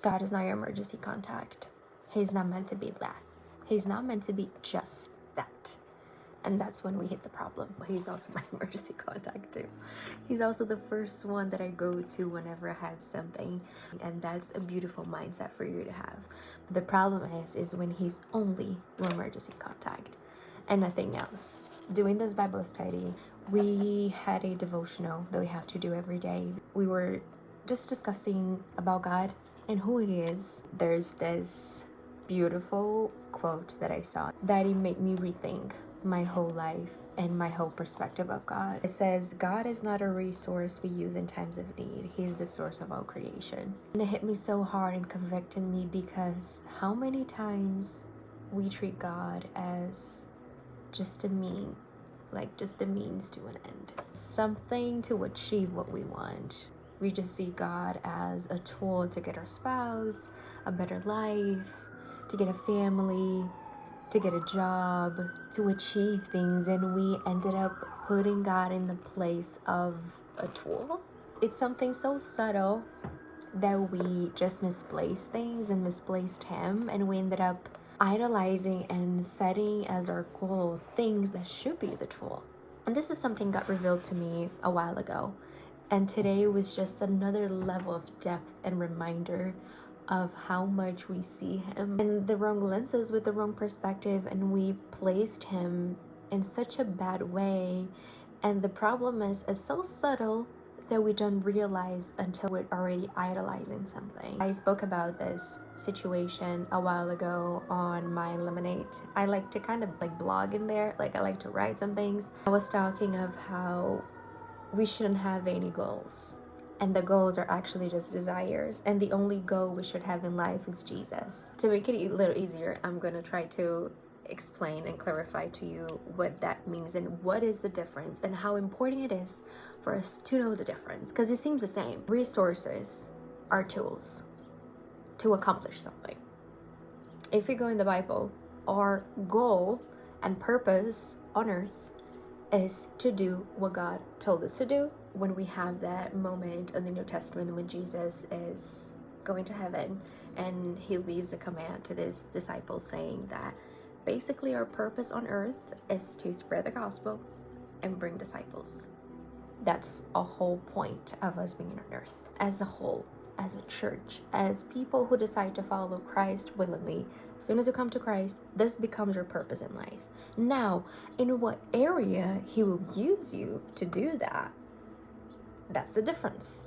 God is not your emergency contact. He's not meant to be that. He's not meant to be just that. And that's when we hit the problem. He's also my emergency contact too. He's also the first one that I go to whenever I have something. And that's a beautiful mindset for you to have. But the problem is when he's only your emergency contact and nothing else. Doing this Bible study, we had a devotional that we have to do every day. We were just discussing about God and who he is. There's this beautiful quote that I saw that it made me rethink my whole life and my whole perspective of God. It says, God is not a resource we use in times of need. He's the source of all creation. And it hit me so hard and convicted me because how many times we treat God as just a mean, like just the means to an end, something to achieve what we want. We just see God as a tool to get our spouse, a better life, to get a family, to get a job, to achieve things, and we ended up putting God in the place of a tool. It's something so subtle that we just misplaced things and misplaced him, and we ended up idolizing and setting as our goal things that should be the tool. And this is something God revealed to me a while ago, and today was just another level of depth and reminder of how much we see him in the wrong lenses with the wrong perspective, and we placed him in such a bad way. And the problem is it's so subtle that we don't realize until we're already idolizing something. I spoke about this situation a while ago on my Lemonade. I like to kind of like blog in there, like I like to write some things. I was talking of how we shouldn't have any goals. And the goals are actually just desires. And the only goal we should have in life is Jesus. To make it a little easier, I'm going to try to explain and clarify to you what that means and what is the difference and how important it is for us to know the difference. Because it seems the same. Resources are tools to accomplish something. If you go in the Bible, our goal and purpose on earth is to do what God told us to do. When we have that moment in the New Testament when Jesus is going to heaven and he leaves a command to his disciples saying that basically our purpose on earth is to spread the gospel and bring disciples. That's a whole point of us being on earth as a whole, as a church, as people who decide to follow Christ willingly. As soon as you come to Christ, this becomes your purpose in life. Now, in what area he will use you to do that, that's the difference.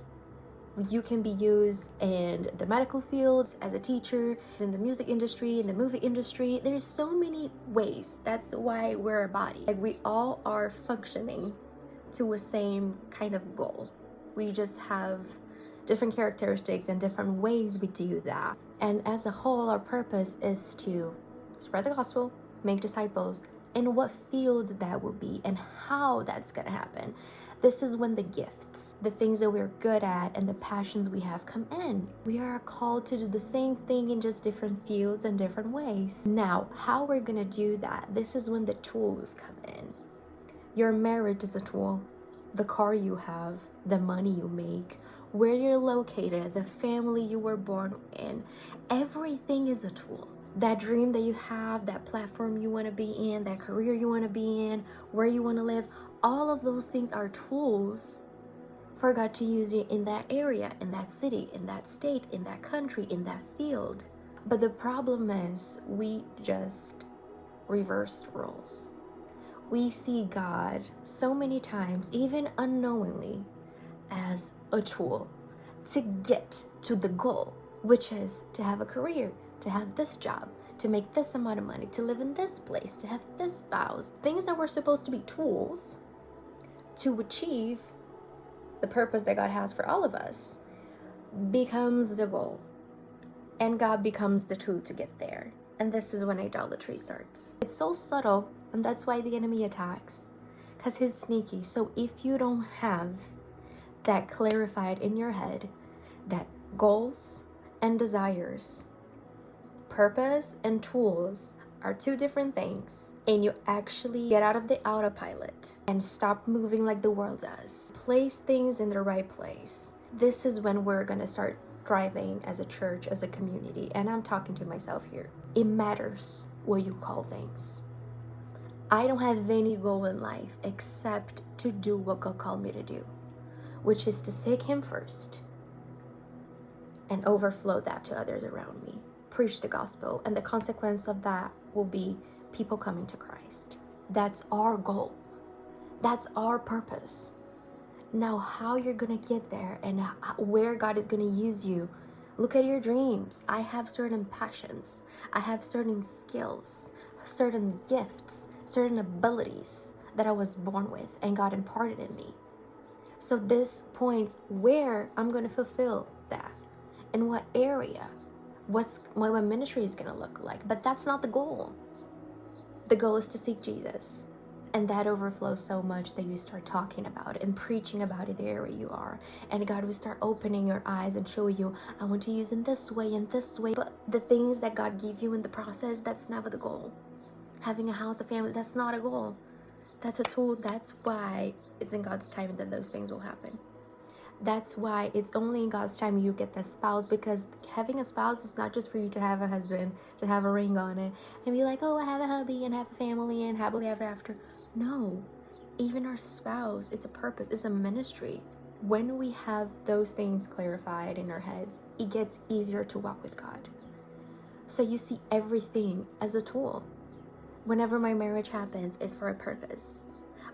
You can be used in the medical fields, as a teacher, in the music industry, in the movie industry. There's so many ways. That's why we're a body. Like we all are functioning to a same kind of goal. We just have different characteristics and different ways we do that. And as a whole, our purpose is to spread the gospel, make disciples, and what field that will be and how that's gonna happen. This is when the gifts, the things that we're good at and the passions we have come in. We are called to do the same thing in just different fields and different ways. Now, how we're gonna do that, this is when the tools come in. Your marriage is a tool. The car you have, the money you make, where you're located, the family you were born in, everything is a tool. That dream that you have, that platform you want to be in, that career you want to be in, where you want to live, all of those things are tools for God to use you in that area, in that city, in that state, in that country, in that field. But the problem is we just reversed roles. We see God so many times, even unknowingly, as a tool to get to the goal, which is to have a career, to have this job, to make this amount of money, to live in this place, to have this spouse. Things that were supposed to be tools to achieve the purpose that God has for all of us becomes the goal. And God becomes the tool to get there. And this is when idolatry starts. It's so subtle, and that's why the enemy attacks. Because he's sneaky. So if you don't have that clarified in your head, that goals and desires, purpose and tools are two different things, and you actually get out of the autopilot and stop moving like the world does, place things in the right place, this is when we're gonna start thriving as a church, as a community, and I'm talking to myself here, it matters what you call things. I don't have any goal in life except to do what God called me to do, which is to seek Him first and overflow that to others around me. Preach the gospel, and the consequence of that will be people coming to Christ. That's our goal. That's our purpose. Now, how you're going to get there and where God is going to use you, look at your dreams. I have certain passions. I have certain skills, certain gifts, certain abilities that I was born with and God imparted in me. So this points where I'm going to fulfill that, in what area, what my ministry is going to look like. But that's not the goal. The goal is to seek Jesus. And that overflows so much that you start talking about it and preaching about it the area you are. And God will start opening your eyes and show you, I want to use in this way and this way. But the things that God gave you in the process, that's never the goal. Having a house, a family, that's not a goal. That's a tool. That's why it's in God's time that those things will happen. That's why it's only in God's time you get the spouse, because having a spouse is not just for you to have a husband, to have a ring on it, and be like, oh, I have a hubby and have a family and happily ever after. No, even our spouse, it's a purpose, it's a ministry. When we have those things clarified in our heads, it gets easier to walk with God. So you see everything as a tool. Whenever my marriage happens, it's for a purpose.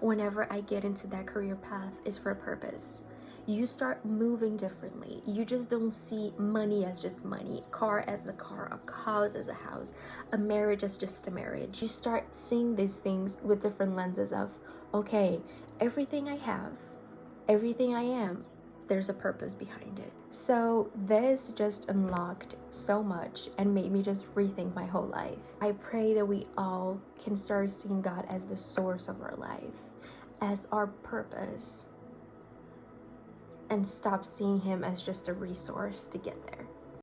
Whenever I get into that career path, it's for a purpose. You start moving differently. You just don't see money as just money, car as a car, a house as a house, a marriage as just a marriage. You start seeing these things with different lenses of, okay, everything I have, everything I am, there's a purpose behind it. So this just unlocked so much and made me just rethink my whole life. I pray that we all can start seeing God as the source of our life, as our purpose, and stop seeing Him as just a resource to get there.